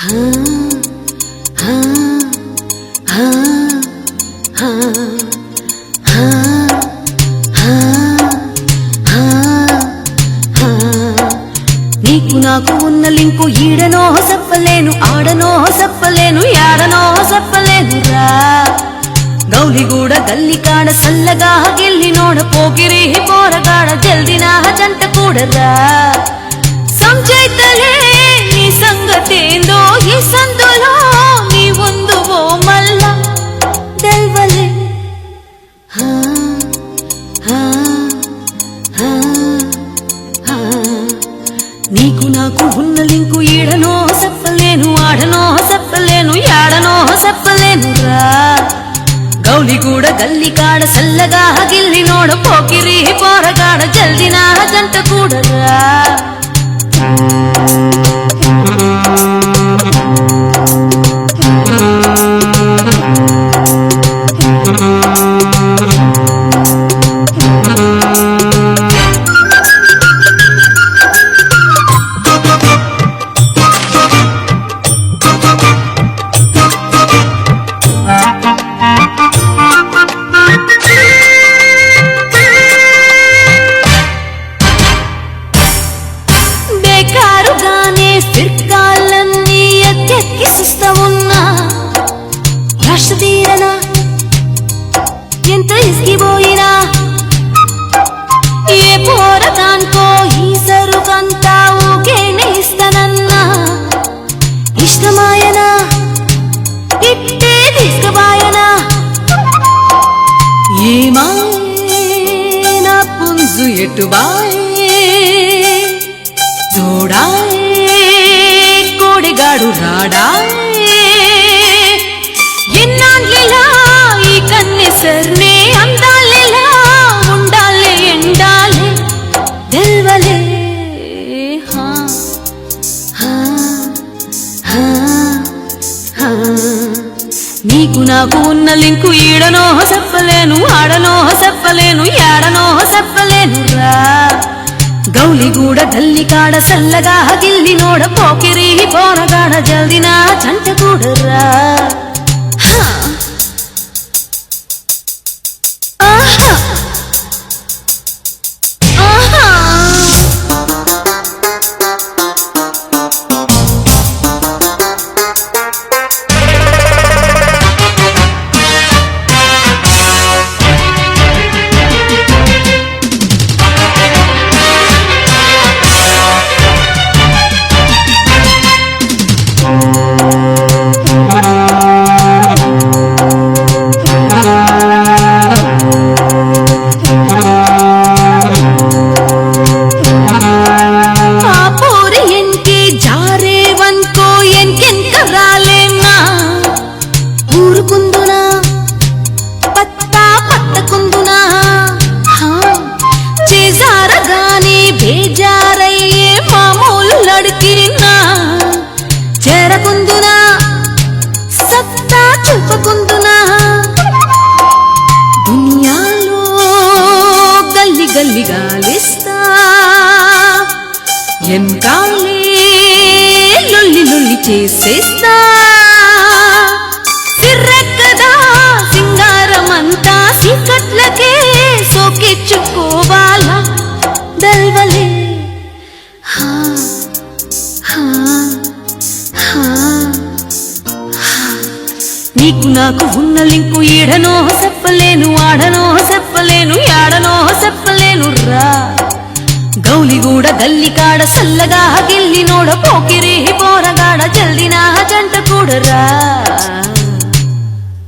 నీకు నాకు ఉన్న లింకు ఈడనో చెప్పలేను, ఆడనో చెప్పలేను, యాడనో చెప్పలేనురా. గౌలిగూడ గల్లి కాడ సల్లగా గిల్లి నోడ పోకిరి పోరగాడ జల్దినా జంట కూడరా. సంజైతలే నీ సంగతేందో ఈ సందులో నీ ఉందువో మల్ల తెల్వలే. నీకు నాకు ఉన్న లింకు ఈడనో చెప్పలేను, ఆడనో చెప్పలేను, యాడనో చెప్పలేనురా. గౌలిగూడ గల్లి కాడ సల్లగా గిల్లి నోడ పోకిరి పోరగాడ జల్దినా జంట కూడరా. ఫిర్కాలన్నీ ఎక్కెక్కి సుస్తవున్నా రాష్ట్ర తీరనా ఎంత ఇసిగిపోయినా ఏ పోరకాన్కో ఈ సరుకంతా ఊకేనే ఇస్తానన్నా. ఇష్టమాయనా ఇట్టే తీసుకుపాయనా ఏమైనా పుంజు ఎటుబాయే చూడాయే కోడిగాడు రాడాయే. ఎన్నాళ్ళిలా ఈ కన్నెసర్నే అందాలిలా ఉండాలే ఎండాలే తెల్వలే. నీకు నాకు ఉన్న లింకు ఈడనో చెప్పలేను, ఆడనో చెప్పలేను, యాడనో చెప్పలేనురా. గౌలిగూడ గల్లి కాడ సల్లగా గిల్లి నోడ పోకిరి పోరగాడ జల్దినా జంట కూడరా. బేజారయ్యే మామూలు లడికినా చేరకుందునా సత్తా చూపకుందునా. దునియాలో గల్లి గల్లి గాలిస్తా ఎన్కాలే లొల్లి లొల్లి చేసేస్తా. సిర్రెక్కదా సింగారమంతా సీకట్లకే సోకిచ్చుకోవాలా తెల్వలే. నీకు నాకు ఉన్న లింకు ఈడనో చెప్పలేను, ఆడనో చెప్పలేను, యాడనో చెప్పలేనురా. గౌలిగూడ గల్లి కాడ సల్లగా గిల్లి నోడ పోకిరి పోరగాడ జల్దినా జంట కూడరా.